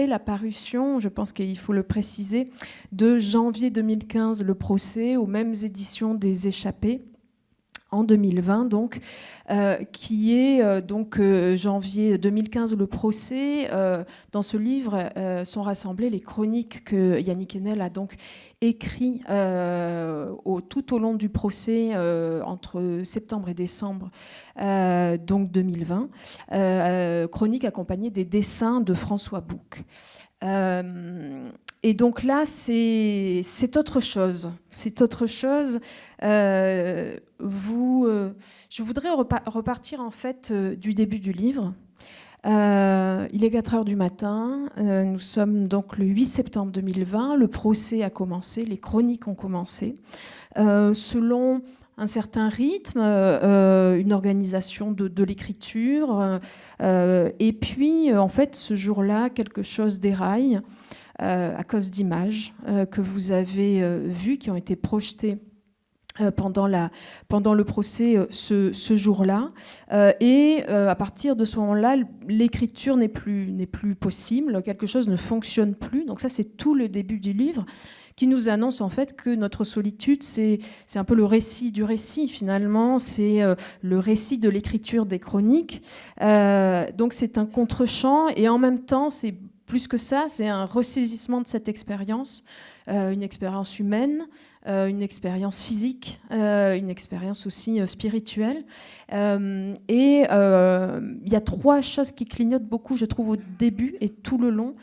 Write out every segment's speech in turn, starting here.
après la parution, je pense qu'il faut le préciser, de janvier 2015, Le procès, aux mêmes éditions des Échappés, en 2020, donc, qui est donc janvier 2015, Le procès. Dans ce livre sont rassemblées les chroniques que Yannick Enel a donc écrit tout au long du procès, entre septembre et décembre donc 2020, chroniques accompagnées des dessins de François Bouc. Et donc là, c'est autre chose. C'est autre chose. Je voudrais repartir en fait du début du livre. Il est 4 heures du matin. Nous sommes donc le 8 septembre 2020. Le procès a commencé, les chroniques ont commencé. Selon un certain rythme, une organisation de l'écriture. Et puis, en fait, ce jour-là, quelque chose déraille. À cause d'images que vous avez vues, qui ont été projetées pendant le procès ce jour-là. Et à partir de ce moment-là, l'écriture n'est plus possible, quelque chose ne fonctionne plus. Donc ça, c'est tout le début du livre qui nous annonce en fait que notre solitude, c'est un peu le récit du récit finalement, c'est le récit de l'écriture des chroniques. Donc c'est un contre-champ et en même temps, c'est plus que ça, c'est un ressaisissement de cette expérience, une expérience humaine, une expérience physique, une expérience aussi spirituelle. Et il y a 3 choses qui clignotent beaucoup, je trouve, au début et tout le long.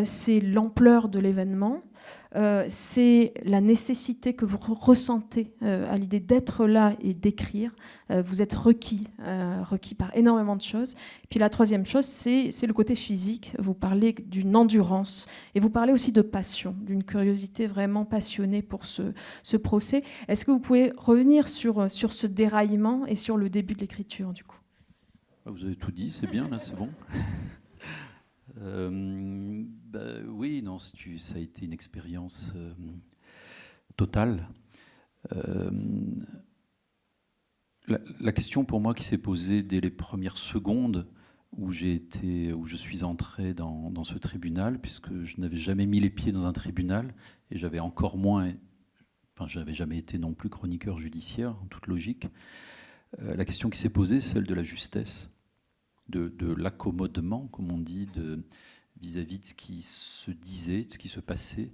C'est l'ampleur de l'événement. C'est la nécessité que vous ressentez à l'idée d'être là et d'écrire. Vous êtes requis par énormément de choses. Puis la 3e chose, c'est le côté physique. Vous parlez d'une endurance et vous parlez aussi de passion, d'une curiosité vraiment passionnée pour ce procès. Est-ce que vous pouvez revenir sur ce déraillement et sur le début de l'écriture, du coup ? Vous avez tout dit, c'est bien, là, c'est bon. Oui, non, ça a été une expérience totale. La question pour moi qui s'est posée dès les premières secondes où je suis entré dans ce tribunal, puisque je n'avais jamais mis les pieds dans un tribunal et j'avais encore moins, je n'avais jamais été non plus chroniqueur judiciaire, en toute logique. La question qui s'est posée, c'est celle de la justesse, de l'accommodement, comme on dit, vis-à-vis de ce qui se disait, de ce qui se passait.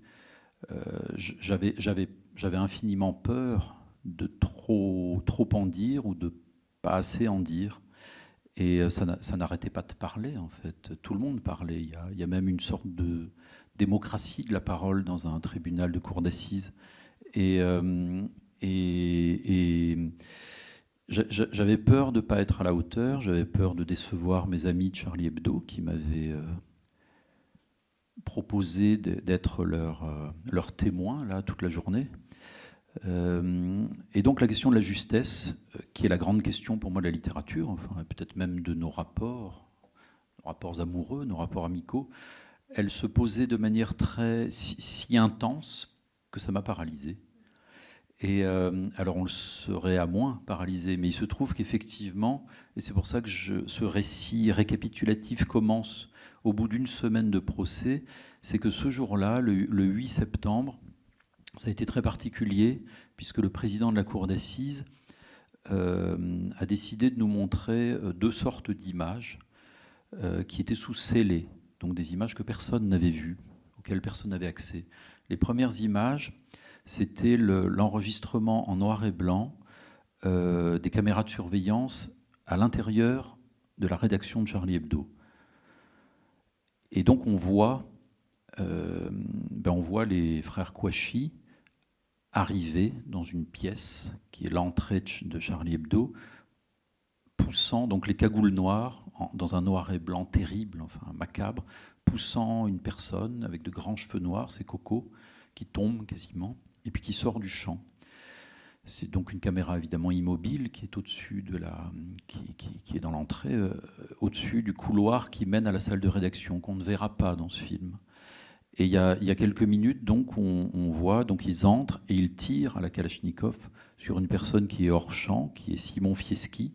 J'avais infiniment peur de trop en dire ou de pas assez en dire. Et ça n'arrêtait pas de parler, en fait. Tout le monde parlait. Il y a même une sorte de démocratie de la parole dans un tribunal de cour d'assises. Et j'avais peur de ne pas être à la hauteur. J'avais peur de décevoir mes amis de Charlie Hebdo qui m'avaient proposé d'être leur témoin là, toute la journée. Et donc la question de la justesse, qui est la grande question pour moi de la littérature, enfin, peut-être même de nos rapports amoureux, nos rapports amicaux, elle se posait de manière si intense que ça m'a paralysé. Et alors on le serait à moins paralysé, mais il se trouve qu'effectivement, et c'est pour ça que ce récit récapitulatif commence au bout d'une semaine de procès, c'est que ce jour-là, le 8 septembre, ça a été très particulier, puisque le président de la cour d'assises a décidé de nous montrer 2 sortes d'images qui étaient sous scellés, donc des images que personne n'avait vues, auxquelles personne n'avait accès. Les premières images, c'était l'enregistrement en noir et blanc des caméras de surveillance à l'intérieur de la rédaction de Charlie Hebdo. Et donc on voit les frères Kouachi arriver dans une pièce qui est l'entrée de Charlie Hebdo, poussant donc les cagoules noires dans un noir et blanc terrible, enfin macabre, poussant une personne avec de grands cheveux noirs, c'est Coco, qui tombe quasiment, et puis qui sort du champ. C'est donc une caméra évidemment immobile qui est au-dessus qui est dans l'entrée, au-dessus du couloir qui mène à la salle de rédaction, qu'on ne verra pas dans ce film. Et il y a quelques minutes, donc, on voit, donc ils entrent et ils tirent à la Kalachnikov sur une personne qui est hors champ, qui est Simon Fieschi,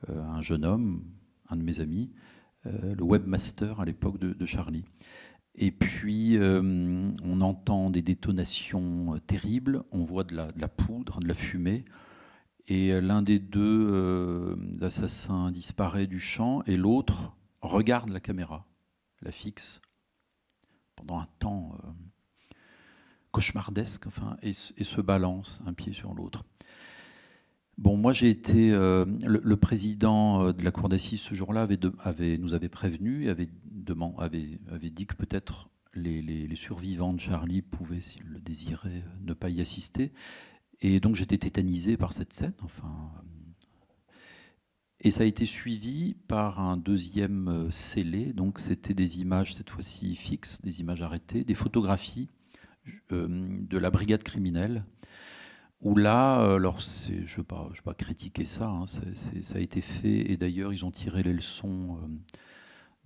un jeune homme, un de mes amis, le webmaster à l'époque de Charlie. Et puis, on entend des détonations terribles, on voit de la poudre, de la fumée, et l'un des deux assassins disparaît du champ, et l'autre regarde la caméra, la fixe, pendant un temps cauchemardesque, enfin, et se balance un pied sur l'autre. Bon, moi j'ai été. Le président de la cour d'assises ce jour-là nous avait prévenu, avait dit que peut-être les survivants de Charlie pouvaient, s'ils le désiraient, ne pas y assister. Et donc j'étais tétanisé par cette scène. Enfin, et ça a été suivi par un deuxième scellé. Donc c'était des images, cette fois-ci fixes, des images arrêtées, des photographies de la brigade criminelle. Où là, alors je ne veux pas critiquer ça, hein, ça a été fait, et d'ailleurs ils ont tiré les leçons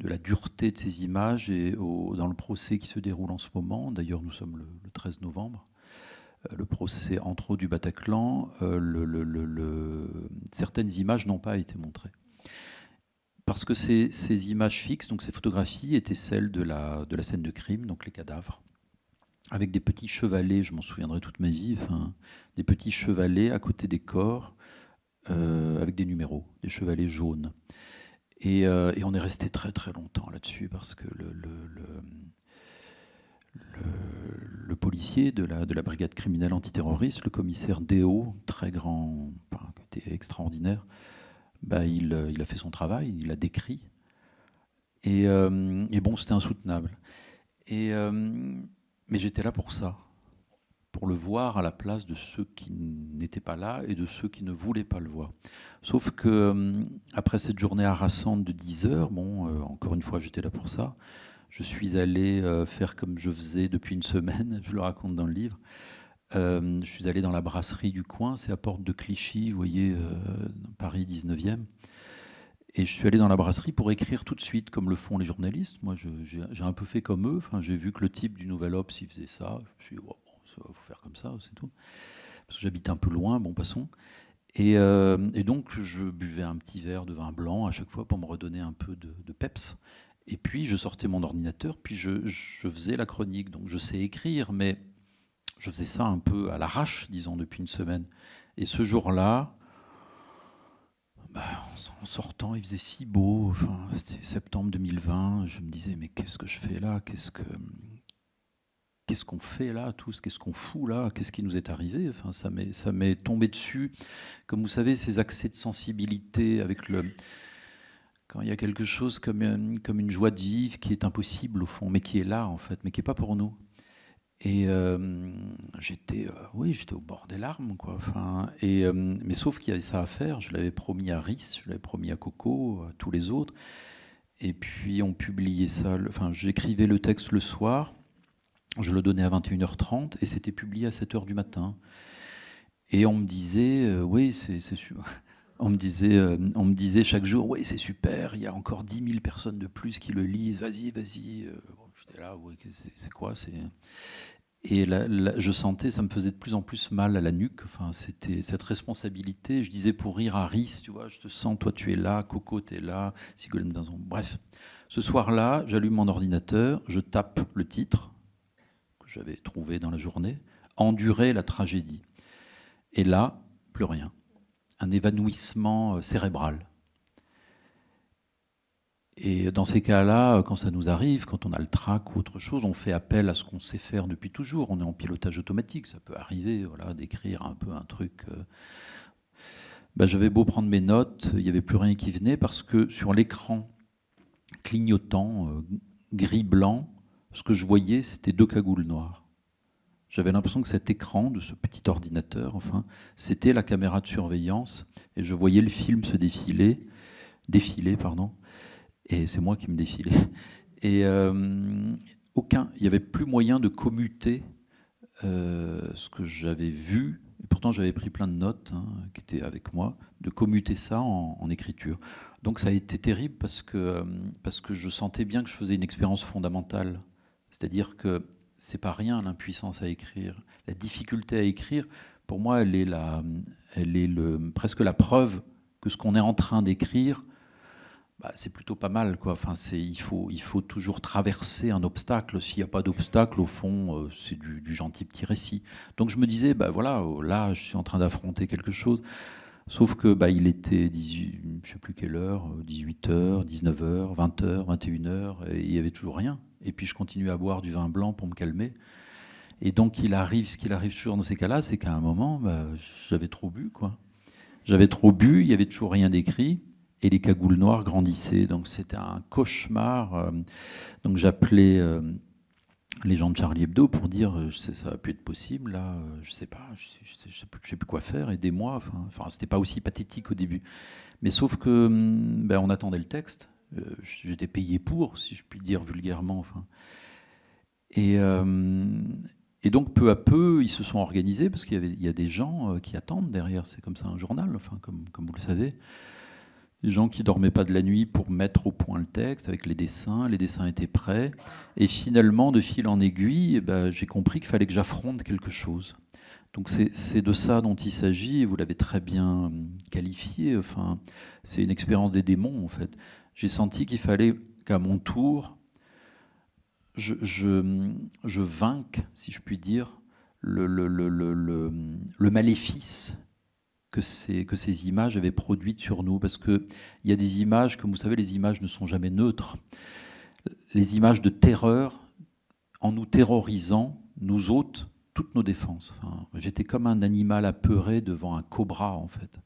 de la dureté de ces images et dans le procès qui se déroule en ce moment. D'ailleurs, nous sommes le 13 novembre, le procès entre autres du Bataclan. Certaines images n'ont pas été montrées. Parce que ces images fixes, donc ces photographies, étaient celles de la scène de crime, donc les cadavres, avec des petits chevalets, je m'en souviendrai toute ma vie, enfin, des petits chevalets à côté des corps, avec des numéros, des chevalets jaunes. Et on est resté très très longtemps là-dessus, parce que le policier de la brigade criminelle antiterroriste, le commissaire Déo, très grand, enfin, qui était extraordinaire, bah, il a fait son travail, il a décrit. Et bon, c'était insoutenable. Mais j'étais là pour ça, pour le voir à la place de ceux qui n'étaient pas là et de ceux qui ne voulaient pas le voir. Sauf que après cette journée harassante de 10 heures, bon, encore une fois, j'étais là pour ça. Je suis allé faire comme je faisais depuis une semaine, je le raconte dans le livre. Je suis allé dans la brasserie du coin, c'est à Porte de Clichy, vous voyez, Paris 19e. Et je suis allé dans la brasserie pour écrire tout de suite, comme le font les journalistes. Moi, j'ai un peu fait comme eux. Enfin, j'ai vu que le type du Nouvel Obs, il faisait ça. Je me suis dit, oh, bon, ça va vous faire comme ça, c'est tout. Parce que j'habite un peu loin, bon, passons. Et donc, je buvais un petit verre de vin blanc à chaque fois pour me redonner un peu de peps. Et puis, je sortais mon ordinateur, puis je faisais la chronique. Donc, je sais écrire, mais je faisais ça un peu à l'arrache, disons, depuis une semaine. Et ce jour-là, en sortant, il faisait si beau. Enfin, c'était septembre 2020. Je me disais, mais qu'est-ce que je fais là ? Qu'est-ce qu'on fait là tous ? Qu'est-ce qu'on fout là ? Qu'est-ce qui nous est arrivé ? Enfin, ça m'est tombé dessus. Comme vous savez, ces accès de sensibilité quand il y a quelque chose comme une joie de vivre qui est impossible au fond, mais qui est là en fait, mais qui n'est pas pour nous. Et j'étais au bord des larmes, quoi. Enfin, mais sauf qu'il y avait ça à faire. Je l'avais promis à Rhys, je l'avais promis à Coco, à tous les autres. Et puis on publiait ça. Enfin, j'écrivais le texte le soir, je le donnais à 21h30 et c'était publié à 7h du matin. Et on me disait, oui, c'est sûr. On me disait chaque jour, oui, c'est super, il y a encore 10 000 personnes de plus qui le lisent, vas-y. Bon, j'étais là, oui, c'est quoi ? Et là, je sentais, ça me faisait de plus en plus mal à la nuque. Enfin, c'était cette responsabilité. Je disais pour rire à Rhys, tu vois, je te sens, toi tu es là, Coco t'es là, Sigolène Dazon. Bref, ce soir-là, j'allume mon ordinateur, je tape le titre que j'avais trouvé dans la journée, Endurer la tragédie. Et là, plus rien. Un évanouissement cérébral. Et dans ces cas-là, quand ça nous arrive, quand on a le trac ou autre chose, on fait appel à ce qu'on sait faire depuis toujours. On est en pilotage automatique, ça peut arriver, voilà, d'écrire un peu un truc. J'avais beau prendre mes notes, il n'y avait plus rien qui venait parce que sur l'écran clignotant, gris-blanc, ce que je voyais, c'était 2 cagoules noires. J'avais l'impression que cet écran de ce petit ordinateur, enfin, c'était la caméra de surveillance, et je voyais le film se défiler, et c'est moi qui me défilais. Et il n'y avait plus moyen de commuter ce que j'avais vu, et pourtant j'avais pris plein de notes qui étaient avec moi, de commuter ça en écriture. Donc ça a été terrible parce que je sentais bien que je faisais une expérience fondamentale. C'est-à-dire que c'est pas rien l'impuissance à écrire. La difficulté à écrire, pour moi, elle est presque la preuve que ce qu'on est en train d'écrire c'est plutôt pas mal, quoi. Enfin, il faut toujours traverser un obstacle. S'il n'y a pas d'obstacle, au fond, c'est du gentil petit récit. Donc je me disais, voilà, là, je suis en train d'affronter quelque chose. Sauf que il était 18, je ne sais plus quelle heure, 18h, 19h, 20h, 21h, et il n'y avait toujours rien. Et puis je continuais à boire du vin blanc pour me calmer. Et donc ce qu'il arrive toujours dans ces cas-là, c'est qu'à un moment, j'avais trop bu, quoi. J'avais trop bu, il n'y avait toujours rien d'écrit, et les cagoules noires grandissaient. Donc c'était un cauchemar. Donc j'appelais les gens de Charlie Hebdo pour dire ça va plus être possible, là, je sais pas, je sais plus quoi faire, aidez-moi. Enfin, c'était pas aussi pathétique au début. Mais sauf que on attendait le texte. J'étais payé pour, si je puis dire vulgairement. Enfin. Et donc, peu à peu, ils se sont organisés, parce qu'il y a des gens qui attendent derrière. C'est comme ça un journal, enfin, comme vous le savez. Des gens qui ne dormaient pas de la nuit pour mettre au point le texte, avec les dessins étaient prêts. Et finalement, de fil en aiguille, j'ai compris qu'il fallait que j'affronte quelque chose. Donc c'est de ça dont il s'agit, et vous l'avez très bien qualifié. Enfin, c'est une expérience des démons, en fait. J'ai senti qu'il fallait qu'à mon tour, je vainque, si je puis dire, le maléfice que ces images avaient produites sur nous. Parce qu'il y a des images, comme vous savez, les images ne sont jamais neutres. Les images de terreur, en nous terrorisant, nous ôtent toutes nos défenses. Enfin, j'étais comme un animal apeuré devant un cobra, en fait.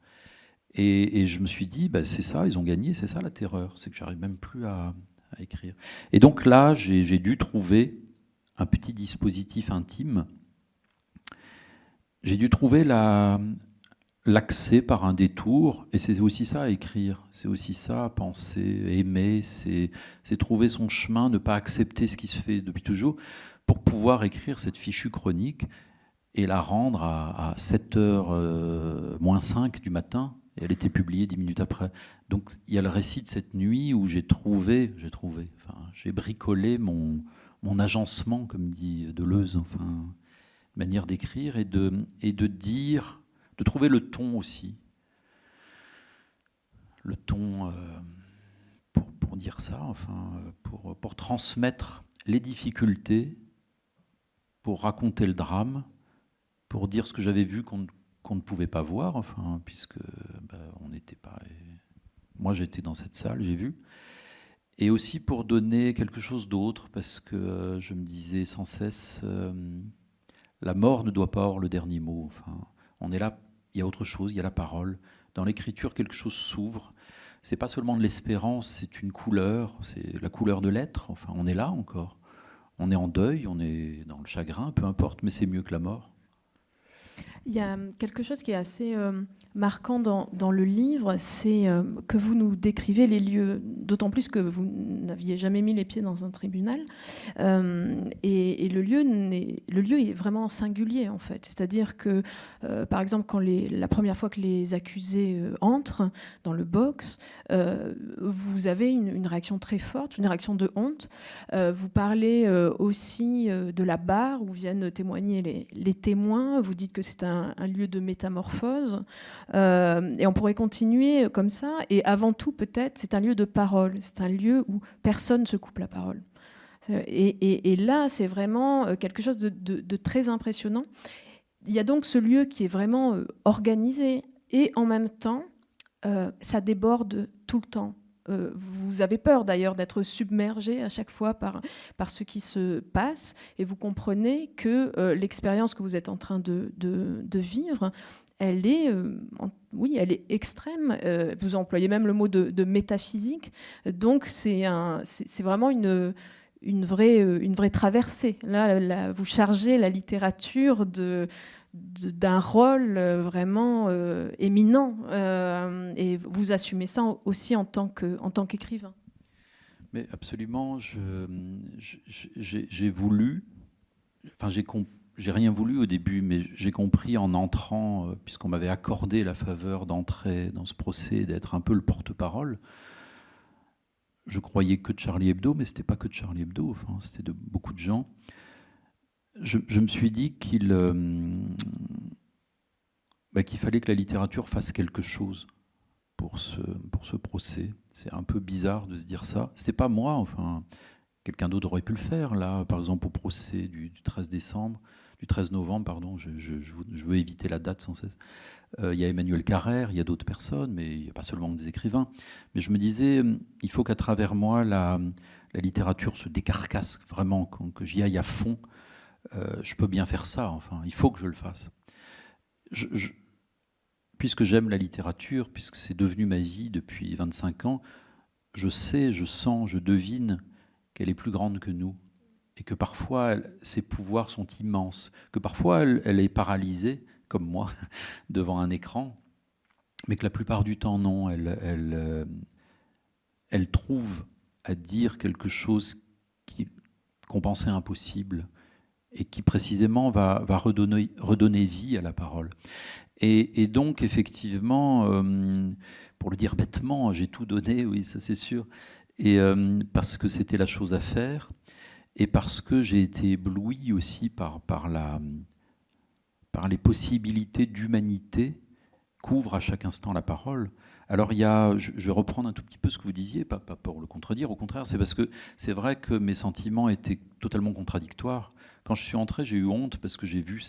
Et je me suis dit, c'est ça, ils ont gagné, c'est ça la terreur, c'est que j'arrive même plus à écrire. Et donc là, j'ai dû trouver un petit dispositif intime. J'ai dû trouver l'accès par un détour, et c'est aussi ça, écrire, c'est aussi ça, penser, aimer, c'est trouver son chemin, ne pas accepter ce qui se fait depuis toujours, pour pouvoir écrire cette fichue chronique et la rendre à 7h moins 5 du matin, et elle était publiée 10 minutes après. Donc il y a le récit de cette nuit où j'ai bricolé mon agencement, comme dit Deleuze, enfin, manière d'écrire, et de dire, de trouver le ton aussi. Le ton pour dire ça, enfin, pour transmettre les difficultés, pour raconter le drame, pour dire ce que j'avais vu qu'on ne pouvait pas voir, enfin, puisque on n'était pas. Moi, j'étais dans cette salle, j'ai vu. Et aussi pour donner quelque chose d'autre, parce que je me disais sans cesse, la mort ne doit pas avoir le dernier mot. Enfin, on est là, il y a autre chose, il y a la parole. Dans l'écriture, quelque chose s'ouvre. C'est pas seulement de l'espérance, c'est une couleur, c'est la couleur de l'être. Enfin, on est là encore. On est en deuil, on est dans le chagrin, peu importe, mais c'est mieux que la mort. Il y a quelque chose qui est assez marquant dans le livre, c'est que vous nous décrivez les lieux, d'autant plus que vous n'aviez jamais mis les pieds dans un tribunal. Et le lieu est vraiment singulier, en fait. C'est-à-dire que, par exemple, la première fois que les accusés entrent dans le box, vous avez une réaction très forte, une réaction de honte. Vous parlez aussi de la barre où viennent témoigner les témoins. Vous dites que c'est un lieu de métamorphose. Et on pourrait continuer comme ça. Et avant tout, peut-être, c'est un lieu de parole. C'est un lieu où personne ne se coupe la parole. Et là, c'est vraiment quelque chose de très impressionnant. Il y a donc ce lieu qui est vraiment organisé. Et en même temps, ça déborde tout le temps. Vous avez peur d'ailleurs d'être submergé à chaque fois par ce qui se passe, et vous comprenez que l'expérience que vous êtes en train de vivre, elle est, oui, elle est extrême. Vous employez même le mot de métaphysique. Donc c'est vraiment une vraie traversée. Là, vous chargez la littérature d'un rôle vraiment éminent, et vous assumez ça aussi en tant qu'écrivain. Mais absolument, j'ai voulu, enfin j'ai rien voulu au début, mais j'ai compris en entrant, puisqu'on m'avait accordé la faveur d'entrer dans ce procès, d'être un peu le porte-parole. Je croyais que de Charlie Hebdo, mais c'était pas que de Charlie Hebdo, enfin, c'était de beaucoup de gens. Je me suis dit qu'il fallait que la littérature fasse quelque chose pour ce procès. C'est un peu bizarre de se dire ça. C'était pas moi, enfin, quelqu'un d'autre aurait pu le faire, là, par exemple, au procès du 13 novembre, pardon, je veux éviter la date sans cesse. Il y a Emmanuel Carrère, il y a d'autres personnes, mais il n'y a pas seulement des écrivains. Mais je me disais, il faut qu'à travers moi, la littérature se décarcasse vraiment, que j'y aille à fond. Je peux bien faire ça, enfin, il faut que je le fasse. Puisque j'aime la littérature, puisque c'est devenu ma vie depuis 25 ans, je sais, je sens, je devine qu'elle est plus grande que nous, et que parfois ses pouvoirs sont immenses, que parfois elle est paralysée, comme moi, devant un écran, mais que la plupart du temps, non, elle trouve à dire quelque chose qu'on pensait impossible, et qui précisément va redonner vie à la parole. Et donc, effectivement, pour le dire bêtement, j'ai tout donné, oui, ça c'est sûr, et parce que c'était la chose à faire, et parce que j'ai été ébloui aussi par les possibilités d'humanité qu'ouvre à chaque instant la parole. Alors, je vais reprendre un tout petit peu ce que vous disiez, pas pour le contredire, au contraire, c'est parce que c'est vrai que mes sentiments étaient totalement contradictoires. Quand je suis entré, j'ai eu honte parce que j'ai vu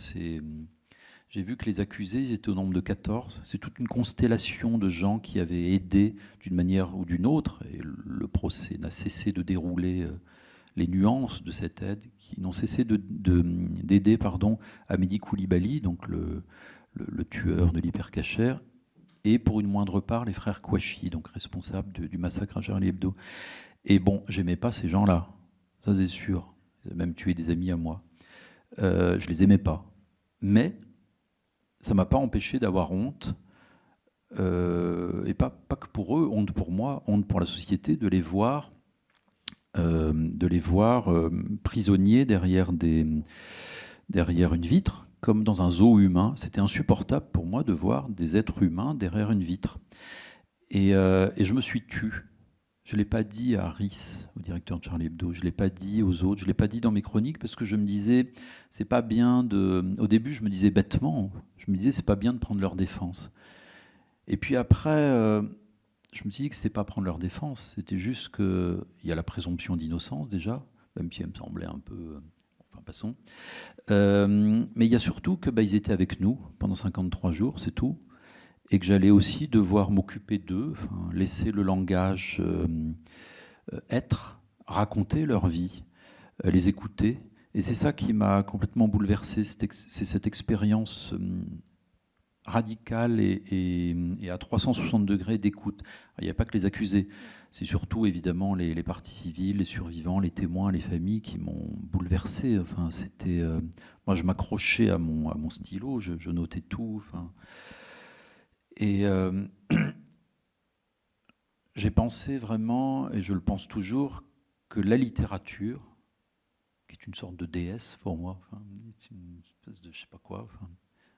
que les accusés, ils étaient au nombre de 14. C'est toute une constellation de gens qui avaient aidé d'une manière ou d'une autre, et le procès n'a cessé de dérouler les nuances de cette aide, qui n'ont cessé d'aider Hamidi Koulibaly, donc le tueur de l'hypercachère, et pour une moindre part les frères Kouachi, donc responsables du massacre à Charlie Hebdo. Et bon, j'aimais pas ces gens-là, ça c'est sûr. Ils avaient même tué des amis à moi. Je les aimais pas. Mais ça m'a pas empêché d'avoir honte, et pas que pour eux, honte pour moi, honte pour la société, de les voir prisonniers derrière une vitre, comme dans un zoo humain. C'était insupportable pour moi de voir des êtres humains derrière une vitre. Et je me suis tu. Je ne l'ai pas dit à Rhys, au directeur de Charlie Hebdo, je ne l'ai pas dit aux autres, je ne l'ai pas dit dans mes chroniques, parce que je me disais, c'est pas bien de... Au début, je me disais bêtement, c'est pas bien de prendre leur défense. Et puis après, je me suis dit que c'était pas prendre leur défense, c'était juste qu'il y a la présomption d'innocence déjà, même si elle me semblait un peu... Enfin, passons. Mais il y a surtout qu'ils étaient avec nous pendant 53 jours, c'est tout. Et que j'allais aussi devoir m'occuper d'eux, laisser le langage raconter leur vie, les écouter. Et c'est ça qui m'a complètement bouleversé, c'est cette expérience radicale et à 360 degrés d'écoute. Il n'y a pas que les accusés, c'est surtout évidemment les parties civiles, les survivants, les témoins, les familles qui m'ont bouleversé. Enfin, c'était, moi, je m'accrochais à mon stylo, je notais tout. Enfin, et j'ai pensé vraiment, et je le pense toujours, que la littérature, qui est une sorte de déesse pour moi, enfin, c'est une espèce de je sais pas quoi, enfin,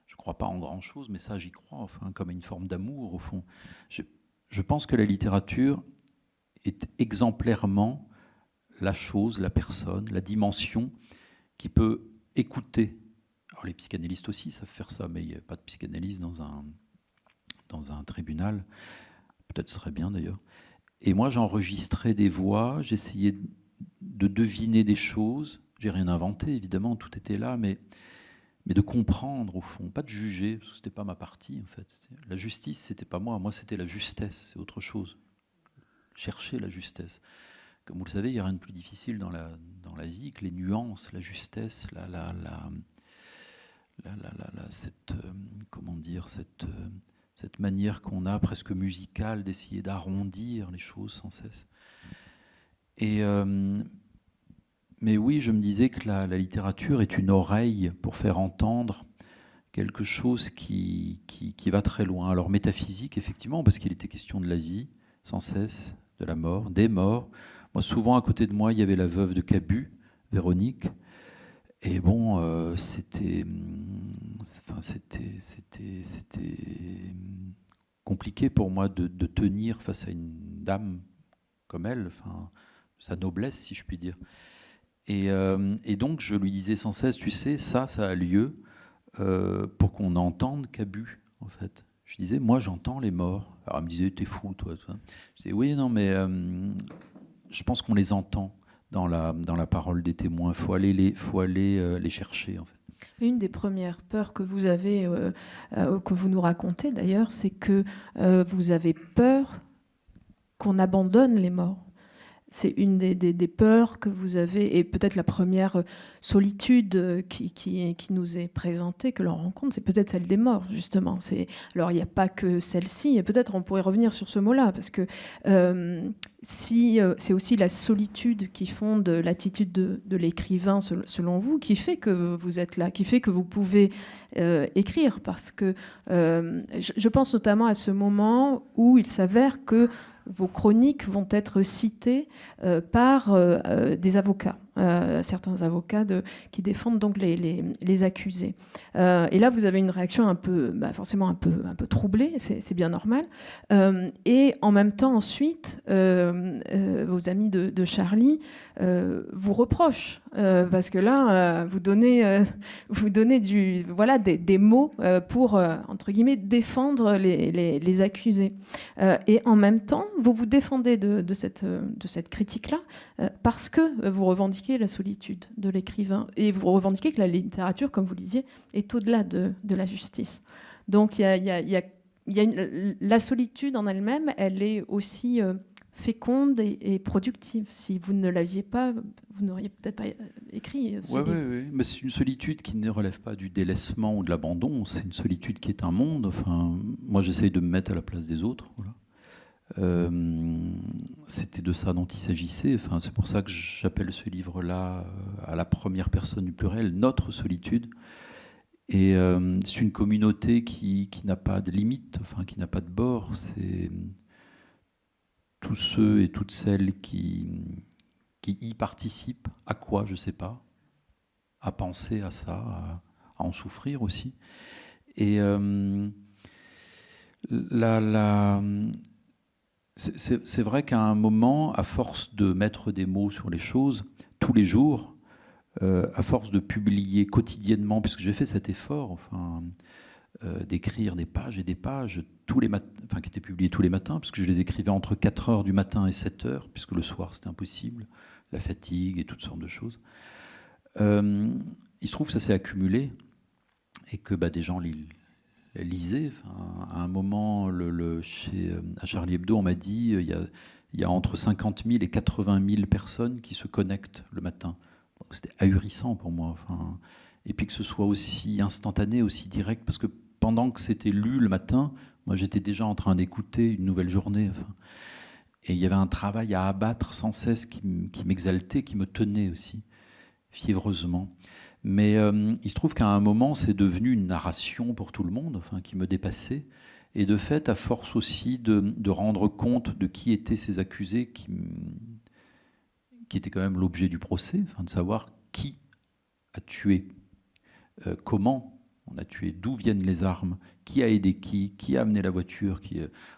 je ne crois pas en grand-chose, mais ça j'y crois, enfin, comme une forme d'amour au fond. Je pense que la littérature est exemplairement la chose, la personne, la dimension qui peut écouter. Alors les psychanalystes aussi savent faire ça, mais il n'y a pas de psychanalyse dans un tribunal. Peut-être ce serait bien d'ailleurs. Et moi, j'enregistrais des voix, j'essayais de deviner des choses. J'ai rien inventé, évidemment, tout était là, mais de comprendre au fond, pas de juger, parce que c'était pas ma partie en fait. La justice, c'était pas moi, c'était la justesse, c'est autre chose. Chercher la justesse. Comme vous le savez, il n'y a rien de plus difficile dans la vie que les nuances, la justesse, cette manière qu'on a presque musicale d'essayer d'arrondir les choses sans cesse. Mais oui, je me disais que la littérature est une oreille pour faire entendre quelque chose qui va très loin. Alors métaphysique, effectivement, parce qu'il était question de la vie, sans cesse, de la mort, des morts. Moi, souvent, à côté de moi, il y avait la veuve de Cabu, Véronique. Et bon, c'était compliqué pour moi de tenir face à une dame comme elle, enfin, sa noblesse, si je puis dire. Et donc, je lui disais sans cesse, tu sais, ça a lieu pour qu'on entende Cabu, en fait. Je disais, moi j'entends les morts. Alors elle me disait, t'es fou toi. Je disais, oui, non, mais je pense qu'on les entend dans la parole des témoins. Il faut aller les chercher, en fait. Une des premières peurs que vous avez, que vous nous racontez d'ailleurs, c'est que vous avez peur qu'on abandonne les morts. C'est une des peurs que vous avez, et peut-être la première solitude qui nous est présentée, que l'on rencontre, c'est peut-être celle des morts, justement. Alors, il n'y a pas que celle-ci, et peut-être on pourrait revenir sur ce mot-là, parce que si c'est aussi la solitude qui fonde l'attitude de l'écrivain, selon vous, qui fait que vous êtes là, qui fait que vous pouvez écrire, parce que je pense notamment à ce moment où il s'avère que vos chroniques vont être citées par des avocats, certains avocats qui défendent donc les accusés. Et là, vous avez une réaction un peu, forcément un peu troublée, c'est bien normal. Et en même temps, ensuite, vos amis de Charlie vous reprochent, parce que là, vous donnez des mots pour, entre guillemets, défendre les accusés. Et en même temps, vous vous défendez de cette critique-là parce que vous revendiquez la solitude de l'écrivain et vous revendiquez que la littérature, comme vous le disiez, est au-delà de la justice. Donc la solitude en elle-même, elle est aussi féconde et productive. Si vous ne l'aviez pas, vous n'auriez peut-être pas écrit ce livre. Oui. Mais c'est une solitude qui ne relève pas du délaissement ou de l'abandon. C'est une solitude qui est un monde. Enfin, moi, j'essaye de me mettre à la place des autres. Voilà. C'était de ça dont il s'agissait. Enfin, c'est pour ça que j'appelle ce livre-là à la première personne du pluriel, notre solitude. Et c'est une communauté qui n'a pas de limite, enfin, qui n'a pas de bord. C'est tous ceux et toutes celles qui y participent. À quoi, je ne sais pas. À penser à ça, à en souffrir aussi. Et c'est vrai qu'à un moment, à force de mettre des mots sur les choses, tous les jours, à force de publier quotidiennement, puisque j'ai fait cet effort, enfin, d'écrire des pages et des pages, qui étaient publiées tous les matins, puisque je les écrivais entre 4h du matin et 7h, puisque le soir c'était impossible, la fatigue et toutes sortes de choses. Il se trouve que ça s'est accumulé, et que des gens lisaient. Enfin, à un moment, à Charlie Hebdo, on m'a dit il y a entre 50 000 et 80 000 personnes qui se connectent le matin. Donc, c'était ahurissant pour moi. Enfin, et puis que ce soit aussi instantané, aussi direct, parce que pendant que c'était lu le matin, moi j'étais déjà en train d'écouter une nouvelle journée. Enfin, et il y avait un travail à abattre sans cesse qui m'exaltait, qui me tenait aussi, fiévreusement. Mais il se trouve qu'à un moment, c'est devenu une narration pour tout le monde, enfin, qui me dépassait. Et de fait, à force aussi de rendre compte de qui étaient ces accusés, qui était quand même l'objet du procès, enfin, de savoir qui a tué, comment on a tué, d'où viennent les armes, qui a aidé qui a amené la voiture.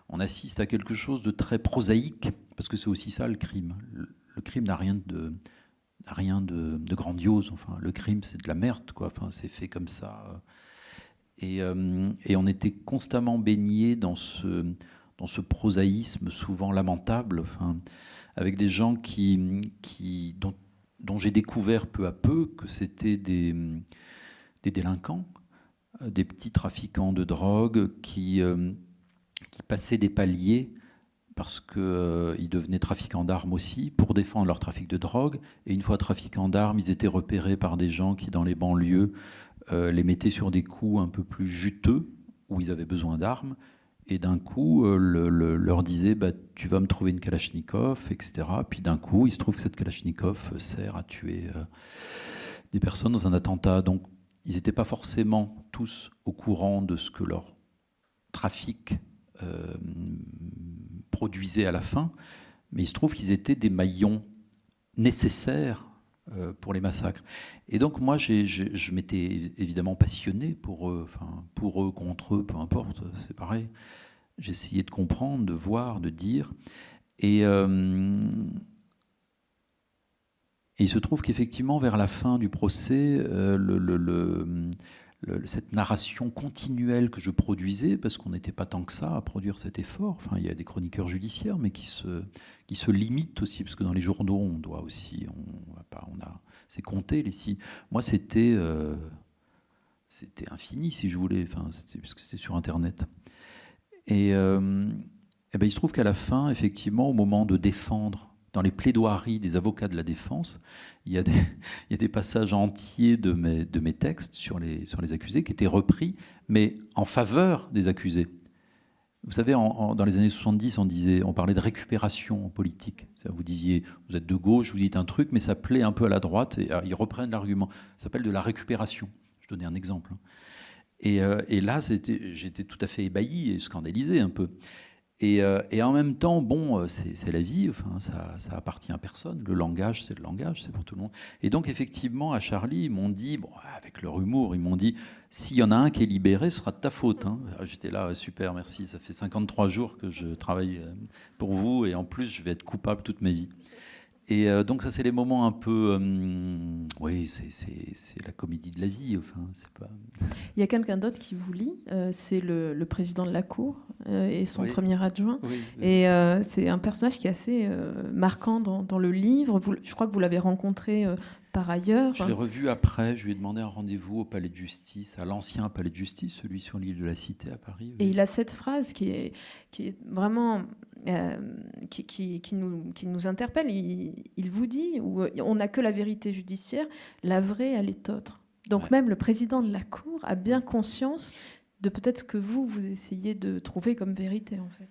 On assiste à quelque chose de très prosaïque, parce que c'est aussi ça le crime. Le crime n'a rien de grandiose. Enfin, le crime, c'est de la merde, quoi. Enfin, c'est fait comme ça. Et on était constamment baigné dans ce prosaïsme souvent lamentable, enfin, avec des gens dont j'ai découvert peu à peu que c'était des délinquants, des petits trafiquants de drogue qui passaient des paliers parce qu'ils devenaient trafiquants d'armes aussi, pour défendre leur trafic de drogue. Et une fois trafiquants d'armes, ils étaient repérés par des gens qui, dans les banlieues, les mettaient sur des coups un peu plus juteux, où ils avaient besoin d'armes, et d'un coup, leur disaient tu vas me trouver une Kalachnikov, etc. Puis d'un coup, il se trouve que cette Kalachnikov sert à tuer des personnes dans un attentat. Donc, ils n'étaient pas forcément tous au courant de ce que leur trafic produisait à la fin, mais il se trouve qu'ils étaient des maillons nécessaires pour les massacres. Et donc moi, je m'étais évidemment passionné pour eux, contre eux, peu importe, c'est pareil. J'essayais de comprendre, de voir, de dire. Et il se trouve qu'effectivement, vers la fin du procès, cette narration continuelle que je produisais, parce qu'on n'était pas tant que ça à produire cet effort. Enfin, il y a des chroniqueurs judiciaires, mais qui se limitent aussi, parce que dans les journaux, on doit aussi, c'est compté les signes. Moi, c'était infini, si je voulais, enfin, parce que c'était sur Internet. Et ben, il se trouve qu'à la fin, effectivement, au moment de défendre, dans les plaidoiries des avocats de la défense, il y a des passages entiers de mes textes sur les accusés qui étaient repris, mais en faveur des accusés. Vous savez, dans les années 70, on parlait de récupération politique. Vous disiez, vous êtes de gauche, vous dites un truc, mais ça plaît un peu à la droite, et ils reprennent l'argument. Ça s'appelle de la récupération. Je donnais un exemple. Et là, j'étais tout à fait ébahi et scandalisé un peu. Et en même temps, bon, c'est la vie, enfin, ça appartient à personne. Le langage, c'est le langage, c'est pour tout le monde. Et donc, effectivement, à Charlie, ils m'ont dit, bon, avec leur humour, ils m'ont dit, s'il y en a un qui est libéré, ce sera de ta faute. Hein. J'étais là, super, merci, ça fait 53 jours que je travaille pour vous, et en plus, je vais être coupable toute ma vie. Et donc ça, c'est les moments un peu... oui, c'est la comédie de la vie. Enfin, c'est pas... Il y a quelqu'un d'autre qui vous lit, c'est le président de la Cour et son premier adjoint. Oui. Et c'est un personnage qui est assez marquant dans le livre. Je crois que vous l'avez rencontré par ailleurs. Je l'ai revu après, je lui ai demandé un rendez-vous au Palais de Justice, à l'ancien Palais de Justice, celui sur l'île de la Cité à Paris. Oui. Et il a cette phrase qui est vraiment... qui nous interpelle. Il vous dit, on n'a que la vérité judiciaire, la vraie, elle est autre. Donc même le président de la Cour a bien conscience de peut-être ce que vous essayez de trouver comme vérité, en fait.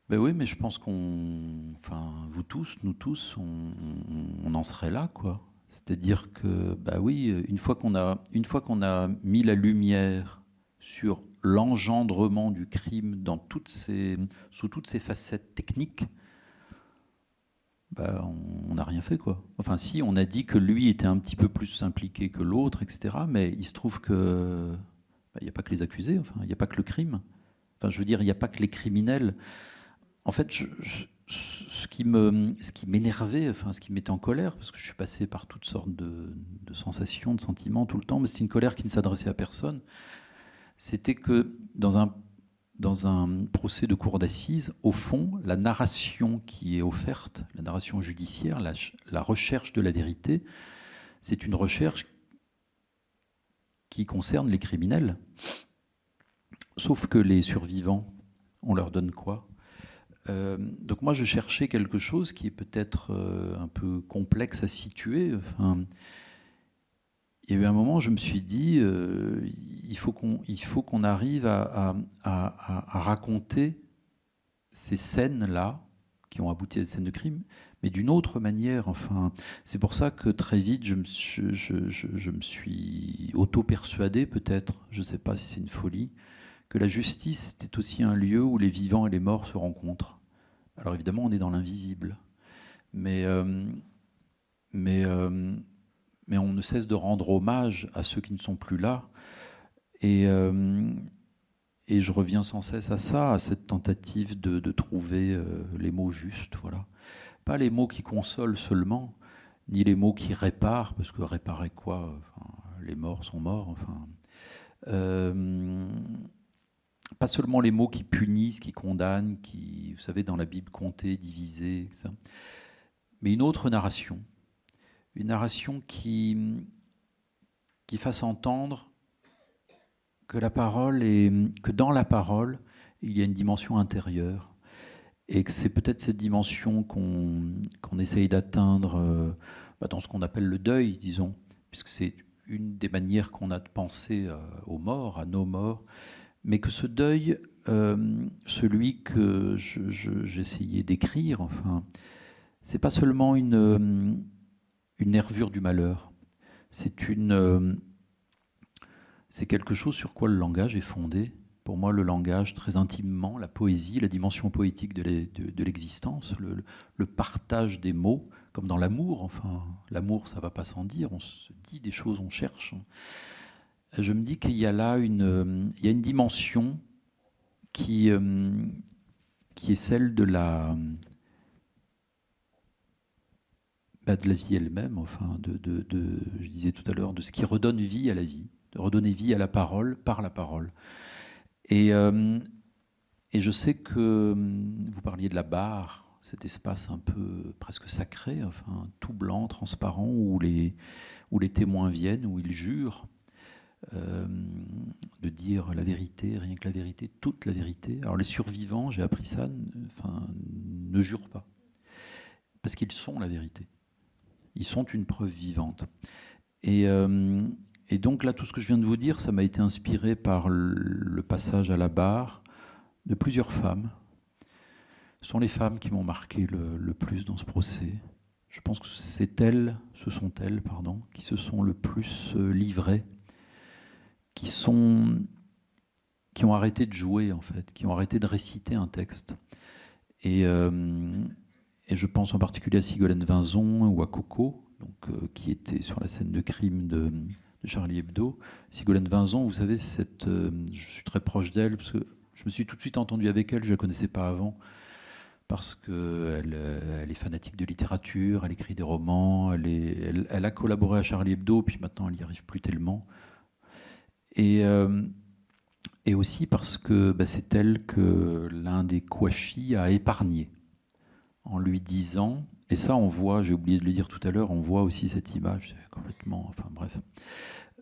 Ben oui, mais je pense vous tous, nous tous, on en serait là, quoi. C'est-à-dire que, bah oui, une fois qu'on a mis la lumière sur l'engendrement du crime sous toutes ses facettes techniques, bah, on n'a rien fait, quoi. Enfin, si, on a dit que lui était un petit peu plus impliqué que l'autre, etc. Mais il se trouve que il n'y a pas que les accusés, enfin, il n'y a pas que le crime. Enfin, je veux dire, il n'y a pas que les criminels. En fait, ce qui m'énervait, enfin, ce qui me mettait en colère, parce que je suis passé par toutes sortes de sensations, de sentiments tout le temps, mais c'était une colère qui ne s'adressait à personne. C'était que dans un procès de cour d'assises, au fond, la narration qui est offerte, la narration judiciaire, la recherche de la vérité, c'est une recherche qui concerne les criminels. Sauf que les survivants, on leur donne quoi ? Donc moi, je cherchais quelque chose qui est peut-être un peu complexe à situer. Enfin, il y a eu un moment, je me suis dit, il faut qu'on arrive à raconter ces scènes-là, qui ont abouti à des scènes de crime, mais d'une autre manière. Enfin, c'est pour ça que très vite, je me suis auto-persuadé, peut-être, je ne sais pas si c'est une folie, que la justice était aussi un lieu où les vivants et les morts se rencontrent. Alors évidemment, on est dans l'invisible, mais on ne cesse de rendre hommage à ceux qui ne sont plus là. Et je reviens sans cesse à ça, à cette tentative de trouver les mots justes. Voilà. Pas les mots qui consolent seulement, ni les mots qui réparent, parce que réparer quoi ? Enfin, les morts sont morts. Enfin, pas seulement les mots qui punissent, qui condamnent, qui, vous savez, dans la Bible, compter, diviser, etc. Mais une autre narration. Une narration qui fasse entendre que dans la parole, il y a une dimension intérieure. Et que c'est peut-être cette dimension qu'on essaye d'atteindre dans ce qu'on appelle le deuil, disons, puisque c'est une des manières qu'on a de penser aux morts, à nos morts. Mais que ce deuil, celui que j'essayais d'écrire, enfin, c'est pas seulement une nervure du malheur. C'est quelque chose sur quoi le langage est fondé. Pour moi, le langage, très intimement, la poésie, la dimension poétique de l'existence, le partage des mots, comme dans l'amour. Enfin, l'amour, ça va pas sans dire. On se dit des choses, on cherche. Je me dis qu'il y a là une dimension qui est celle de la vie elle-même, enfin, je disais tout à l'heure, de ce qui redonne vie à la vie. de redonner vie à la parole par la parole. Et je sais que vous parliez de la barre, cet espace un peu presque sacré, enfin tout blanc, transparent, où les témoins viennent, où ils jurent de dire la vérité, rien que la vérité, toute la vérité. Alors les survivants, j'ai appris ça, ne jurent pas, parce qu'ils sont la vérité. Ils sont une preuve vivante. Et donc là, tout ce que je viens de vous dire, ça m'a été inspiré par le passage à la barre de plusieurs femmes. Ce sont les femmes qui m'ont marqué le plus dans ce procès. Je pense que ce sont elles, qui se sont le plus livrées, qui ont arrêté de jouer, en fait, qui ont arrêté de réciter un texte. Et je pense en particulier à Sigolène Vinzon ou à Coco, qui était sur la scène de crime de Charlie Hebdo. Sigolène Vinzon, vous savez, je suis très proche d'elle, parce que je me suis tout de suite entendu avec elle, je ne la connaissais pas avant, parce qu'elle est fanatique de littérature, elle écrit des romans, elle a collaboré à Charlie Hebdo, puis maintenant elle n'y arrive plus tellement. Et aussi parce que c'est elle que l'un des Kouachi a épargné, en lui disant, et ça on voit, j'ai oublié de le dire tout à l'heure, on voit aussi cette image, complètement, enfin bref,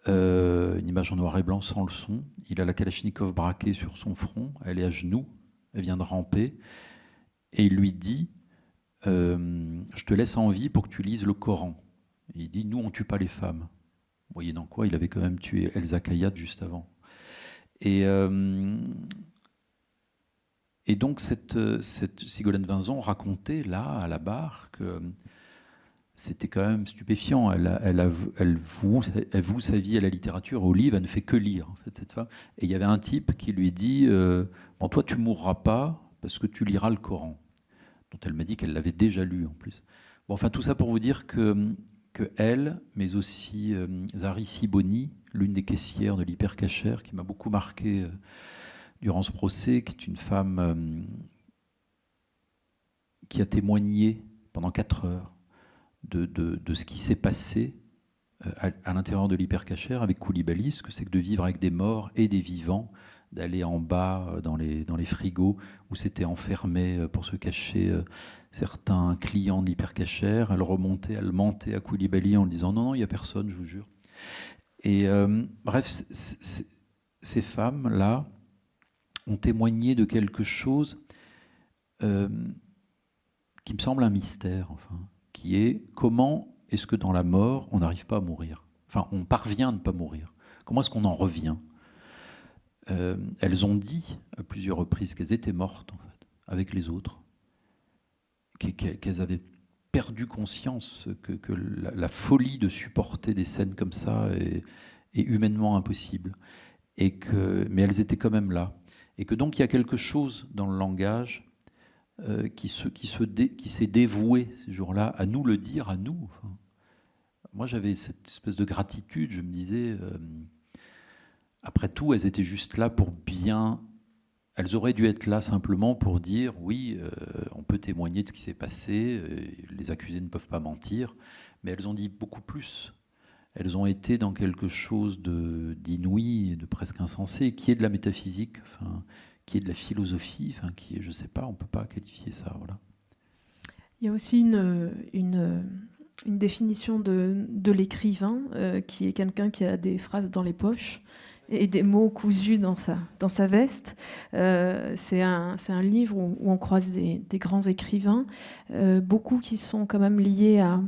une image en noir et blanc sans le son. Il a la Kalachnikov braquée sur son front, elle est à genoux, elle vient de ramper, et il lui dit je te laisse en vie pour que tu lises le Coran. Et il dit nous on tue pas les femmes. Moyennant quoi, il avait quand même tué Elsa Kayat juste avant. Et donc cette Sigolène Vinzon racontait là à la barre que c'était quand même stupéfiant. Elle voue sa vie à la littérature, au livre, elle ne fait que lire en fait, cette femme. Et il y avait un type qui lui dit bon, toi tu mourras pas parce que tu liras le Coran, dont elle m'a dit qu'elle l'avait déjà lu en plus. Bon, enfin tout ça pour vous dire que elle, mais aussi Zari Siboni, l'une des caissières de l'hypercachère, qui m'a beaucoup marqué durant ce procès, qui est une femme qui a témoigné pendant 4 heures de ce qui s'est passé à l'intérieur de l'hypercachère avec Koulibaly, ce que c'est que de vivre avec des morts et des vivants, d'aller en bas dans les frigos où s'étaient enfermés pour se cacher certains clients de l'hypercachère. Elle remontait, elle mentait à Koulibaly en disant non, il n'y a personne, je vous jure. Et bref, ces femmes-là ont témoigné de quelque chose qui me semble un mystère, enfin, qui est comment est-ce que dans la mort, on n'arrive pas à mourir ? Enfin, on parvient à ne pas mourir. Comment est-ce qu'on en revient ? Elles ont dit à plusieurs reprises qu'elles étaient mortes, en fait, avec les autres, qu'elles avaient perdu conscience que la folie de supporter des scènes comme ça est humainement impossible, mais elles étaient quand même là. Et que donc il y a quelque chose dans le langage qui s'est dévoué ces jours-là à nous le dire, à nous. Enfin, moi j'avais cette espèce de gratitude, je me disais... Après tout, elles étaient juste là pour bien... Elles auraient dû être là simplement pour dire oui, on peut témoigner de ce qui s'est passé, les accusés ne peuvent pas mentir, mais elles ont dit beaucoup plus. Elles ont été dans quelque chose d'inouï, de presque insensé, qui est de la métaphysique, enfin, qui est de la philosophie, enfin, qui est, je ne sais pas, on ne peut pas qualifier ça. Voilà. Il y a aussi une définition de l'écrivain, qui est quelqu'un qui a des phrases dans les poches et des mots cousus dans sa veste. C'est un livre où on croise des grands écrivains, beaucoup qui sont quand même liés à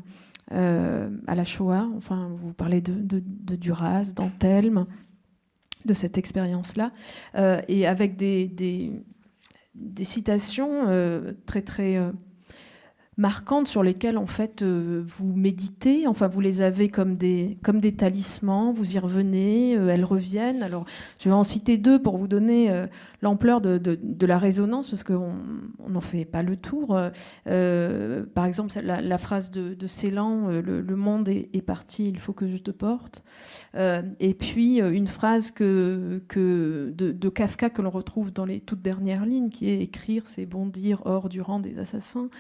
la Shoah. Enfin, vous parlez de Duras, d'Antelme, de cette expérience-là, et avec des citations très très marquantes sur lesquelles en fait vous méditez, enfin vous les avez comme des talismans, vous y revenez, elles reviennent. Alors je vais en citer 2 pour vous donner l'ampleur de la résonance, parce qu'on n'en fait pas le tour. Par exemple, la phrase de Ceylan, le monde est parti, il faut que je te porte. Et puis une phrase de Kafka que l'on retrouve dans les toutes dernières lignes, qui est « écrire, c'est bondir hors du rang des assassins ».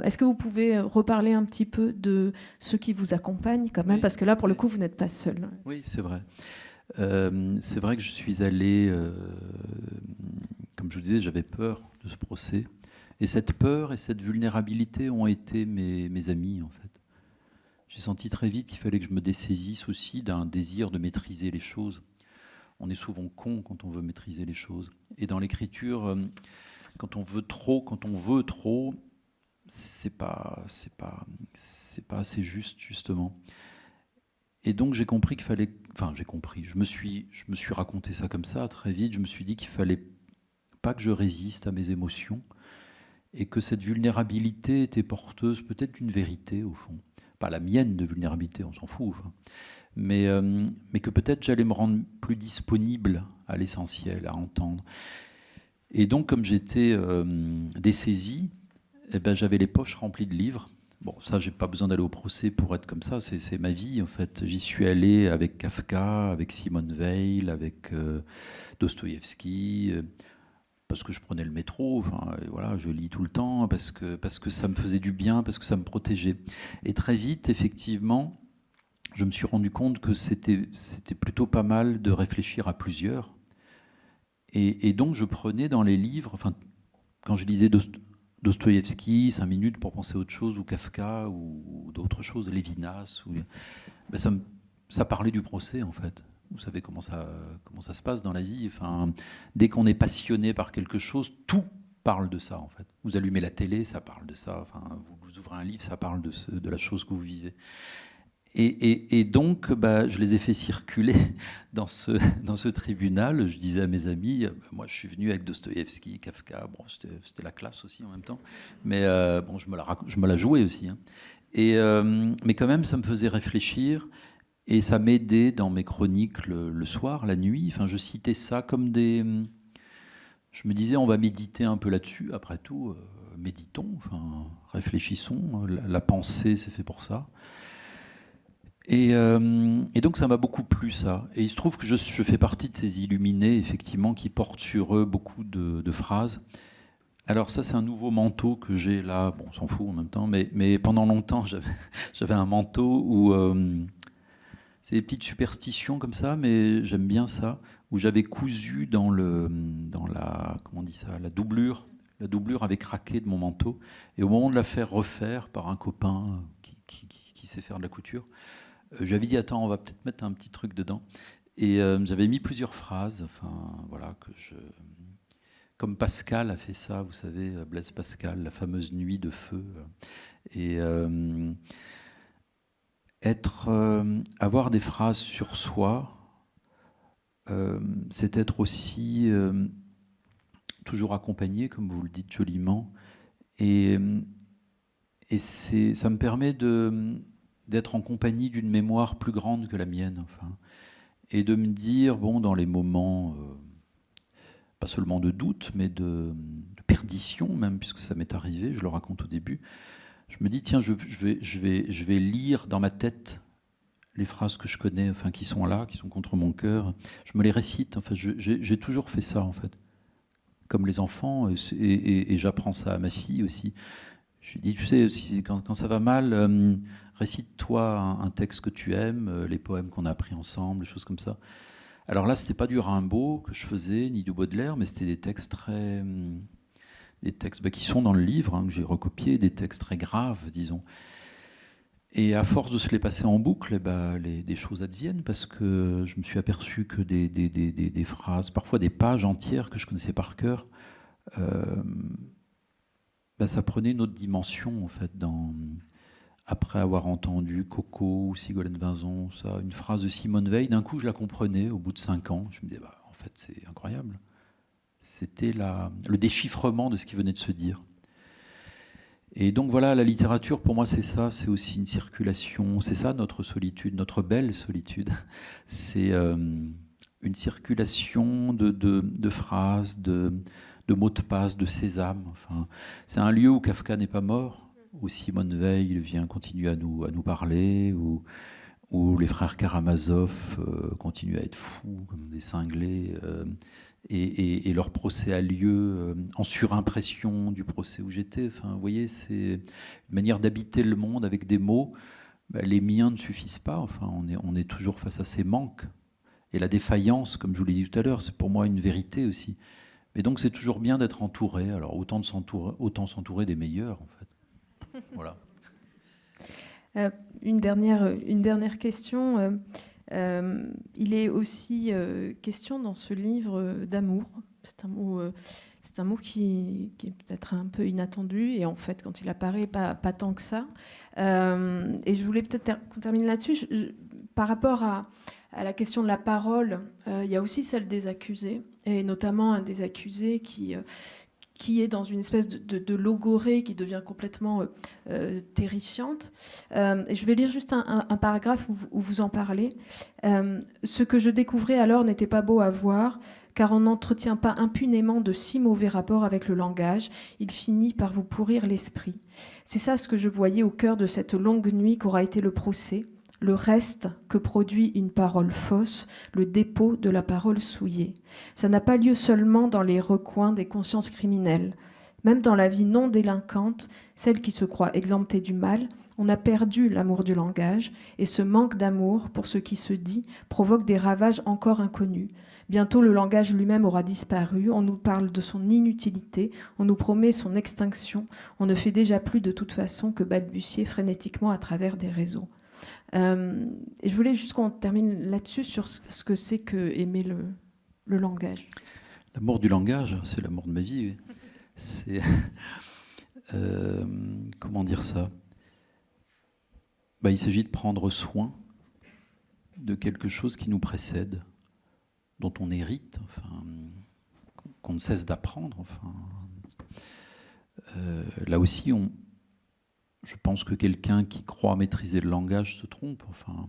Est-ce que vous pouvez reparler un petit peu de ceux qui vous accompagnent quand même, oui, parce que là, pour le coup, vous n'êtes pas seul. Oui, c'est vrai. C'est vrai que je suis allé, comme je vous disais, j'avais peur de ce procès. Et cette peur et cette vulnérabilité ont été mes amis, en fait. J'ai senti très vite qu'il fallait que je me dessaisisse aussi d'un désir de maîtriser les choses. On est souvent con quand on veut maîtriser les choses. Et dans l'écriture, quand on veut trop, c'est pas assez juste, justement. Et donc j'ai compris qu'il fallait, enfin j'ai compris, je me suis raconté ça comme ça très vite. Je me suis dit qu'il fallait pas que je résiste à mes émotions et que cette vulnérabilité était porteuse peut-être d'une vérité au fond, pas la mienne de vulnérabilité, on s'en fout, enfin. Mais que peut-être j'allais me rendre plus disponible à l'essentiel, à entendre. Et donc comme j'étais dessaisi, eh ben, j'avais les poches remplies de livres. Bon, ça, j'ai pas besoin d'aller au procès pour être comme ça. C'est ma vie, en fait. J'y suis allé avec Kafka, avec Simone Weil, avec Dostoïevski, parce que je prenais le métro. Enfin, voilà, je lis tout le temps, parce que ça me faisait du bien, parce que ça me protégeait. Et très vite, effectivement, je me suis rendu compte que c'était plutôt pas mal de réfléchir à plusieurs. Et donc, je prenais dans les livres, enfin, quand je lisais Dostoïevski, 5 minutes pour penser à autre chose, ou Kafka, ou d'autres choses, Lévinas. Ben ça parlait du procès, en fait. Vous savez comment ça se passe dans la vie. Enfin, dès qu'on est passionné par quelque chose, tout parle de ça, en fait. Vous allumez la télé, ça parle de ça. Enfin, vous ouvrez un livre, ça parle de la chose que vous vivez. Et donc, bah, je les ai fait circuler dans ce tribunal. Je disais à mes amis, moi je suis venu avec Dostoïevski, Kafka, bon, c'était la classe aussi en même temps, mais bon, je me la jouais aussi. Hein. Mais quand même, ça me faisait réfléchir et ça m'aidait dans mes chroniques le soir, la nuit. Enfin, je citais ça comme des... Je me disais, on va méditer un peu là-dessus, après tout, méditons, enfin, réfléchissons, la pensée, c'est fait pour ça. Et donc ça m'a beaucoup plu ça. Et il se trouve que je fais partie de ces illuminés, effectivement, qui portent sur eux beaucoup de phrases. Alors ça, c'est un nouveau manteau que j'ai là. Bon, on s'en fout en même temps, mais pendant longtemps, j'avais un manteau où... c'est des petites superstitions comme ça, mais j'aime bien ça, où j'avais cousu dans la... Comment on dit ça? La doublure. La doublure avait craqué de mon manteau. Et au moment de la faire refaire par un copain qui sait faire de la couture, j'avais dit, attends, on va peut-être mettre un petit truc dedans. Et j'avais mis plusieurs phrases, enfin, voilà, comme Pascal a fait ça, vous savez, Blaise Pascal, la fameuse nuit de feu. Et avoir des phrases sur soi, c'est être aussi toujours accompagné, comme vous le dites joliment. Et ça me permet d'être en compagnie d'une mémoire plus grande que la mienne, enfin, et de me dire, bon, dans les moments, pas seulement de doute, mais de perdition même, puisque ça m'est arrivé, je le raconte au début, je me dis, tiens, je vais lire dans ma tête les phrases que je connais, enfin, qui sont là, qui sont contre mon cœur, je me les récite, enfin, j'ai toujours fait ça, en fait, comme les enfants, et j'apprends ça à ma fille aussi. Je lui dis, tu sais, quand ça va mal, récite-toi un texte que tu aimes, les poèmes qu'on a appris ensemble, des choses comme ça. Alors là, c'était pas du Rimbaud que je faisais, ni du Baudelaire, mais c'était des textes qui sont dans le livre, hein, que j'ai recopiés, des textes très graves, disons. Et à force de se les passer en boucle, des choses adviennent, parce que je me suis aperçu que des phrases, parfois des pages entières que je connaissais par cœur, ça prenait une autre dimension, en fait, après avoir entendu Coco ou Ségolène Vinzon, ça, une phrase de Simone Veil, d'un coup, je la comprenais au bout de 5 ans. Je me disais, en fait, c'est incroyable. C'était le déchiffrement de ce qui venait de se dire. Et donc voilà, la littérature, pour moi, c'est ça, c'est aussi une circulation, c'est ça notre solitude, notre belle solitude. C'est une circulation de phrases, de mots de passe, de sésame. Enfin, c'est un lieu où Kafka n'est pas mort, où Simone Veil vient continuer à nous parler, où les frères Karamazov continuent à être fous, comme des cinglés, et leur procès a lieu en surimpression du procès où j'étais. Enfin, vous voyez, c'est une manière d'habiter le monde avec des mots. Les miens ne suffisent pas. Enfin, on est toujours face à ces manques. Et la défaillance, comme je vous l'ai dit tout à l'heure, c'est pour moi une vérité aussi. Mais donc c'est toujours bien d'être entouré. Alors autant s'entourer des meilleurs, en fait. Voilà. Une dernière question. Il est aussi question dans ce livre d'amour. C'est un mot qui est peut-être un peu inattendu, et en fait, quand il apparaît, pas tant que ça. Et je voulais peut-être qu'on termine là-dessus. Par rapport à la question de la parole, il y a aussi celle des accusés, et notamment un des accusés qui est dans une espèce de logorée qui devient complètement terrifiante. Et je vais lire juste un paragraphe où vous en parlez. Ce que je découvrais alors n'était pas beau à voir, car on n'entretient pas impunément de si mauvais rapports avec le langage. Il finit par vous pourrir l'esprit. C'est ça ce que je voyais au cœur de cette longue nuit qu'aura été le procès. Le reste que produit une parole fausse, le dépôt de la parole souillée. Ça n'a pas lieu seulement dans les recoins des consciences criminelles. Même dans la vie non délinquante, celle qui se croit exemptée du mal, on a perdu l'amour du langage, et ce manque d'amour pour ce qui se dit provoque des ravages encore inconnus. Bientôt le langage lui-même aura disparu, on nous parle de son inutilité, on nous promet son extinction, on ne fait déjà plus de toute façon que balbutier frénétiquement à travers des réseaux. Et je voulais juste qu'on termine là-dessus sur ce que c'est que aimer le langage. L'amour du langage, c'est l'amour de ma vie. Oui. C'est comment dire ça ? Il s'agit de prendre soin de quelque chose qui nous précède, dont on hérite, enfin, qu'on ne cesse d'apprendre. Enfin, là aussi, je pense que quelqu'un qui croit maîtriser le langage se trompe. Enfin,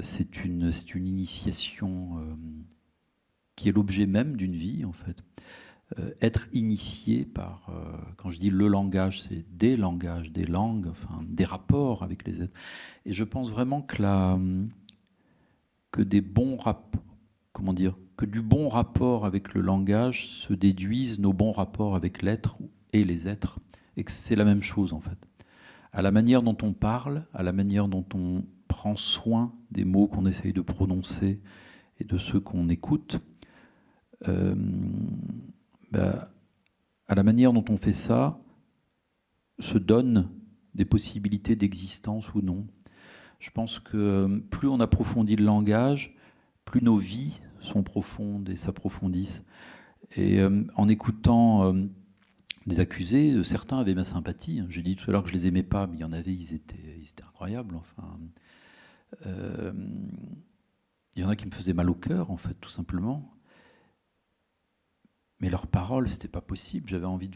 c'est une initiation qui est l'objet même d'une vie, en fait. Être initié par, quand je dis le langage, c'est des langages, des langues, enfin, des rapports avec les êtres. Et je pense vraiment que du bon rapport avec le langage se déduisent nos bons rapports avec l'être et les êtres, et que c'est la même chose, en fait. À la manière dont on parle, à la manière dont on prend soin des mots qu'on essaye de prononcer et de ceux qu'on écoute, à la manière dont on fait ça, se donne des possibilités d'existence ou non. Je pense que plus on approfondit le langage, plus nos vies sont profondes et s'approfondissent. Et en écoutant des accusés, certains avaient ma sympathie. J'ai dit tout à l'heure que je les aimais pas, mais il y en avait, ils étaient incroyables. Enfin, il y en a qui me faisaient mal au cœur, en fait, tout simplement. Mais leurs paroles, c'était pas possible. J'avais envie de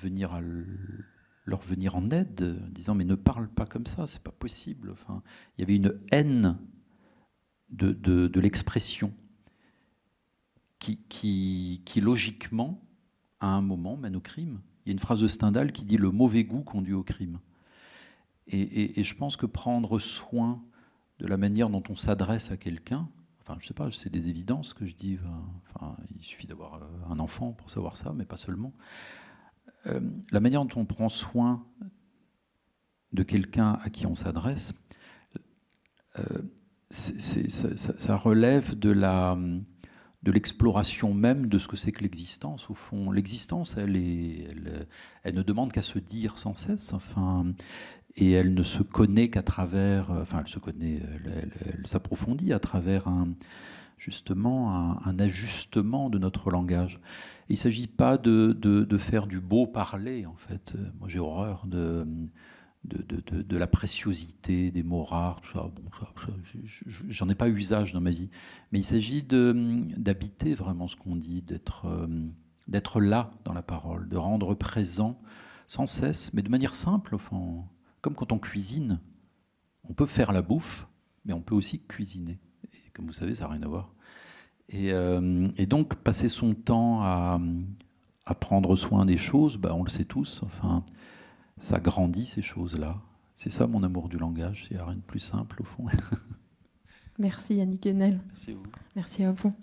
leur venir en aide, en disant mais ne parle pas comme ça, c'est pas possible. Enfin, il y avait une haine de l'expression qui logiquement, à un moment, mène au crime. Il y a une phrase de Stendhal qui dit « le mauvais goût conduit au crime ». Et je pense que prendre soin de la manière dont on s'adresse à quelqu'un, enfin, je sais pas, c'est des évidences que je dis, enfin, il suffit d'avoir un enfant pour savoir ça, mais pas seulement. La manière dont on prend soin de quelqu'un à qui on s'adresse, ça relève de l'exploration même de ce que c'est que l'existence. Au fond, l'existence, elle ne demande qu'à se dire sans cesse, enfin, et elle ne se connaît qu'à travers, enfin, elle s'approfondit à travers justement un ajustement de notre langage. Il ne s'agit pas de faire du beau parler, en fait. Moi, j'ai horreur de la préciosité, des mots rares, tout ça. Bon, j'en ai pas usage dans ma vie. Mais il s'agit d'habiter vraiment ce qu'on dit, d'être là dans la parole, de rendre présent sans cesse, mais de manière simple, enfin, comme quand on cuisine. On peut faire la bouffe, mais on peut aussi cuisiner. Et comme vous savez, ça n'a rien à voir. Et donc, passer son temps à prendre soin des choses, on le sait tous, enfin, ça grandit ces choses-là. C'est ça mon amour du langage, il n'y a rien de plus simple au fond. Merci Yannick Haenel. Merci à vous. Merci à vous.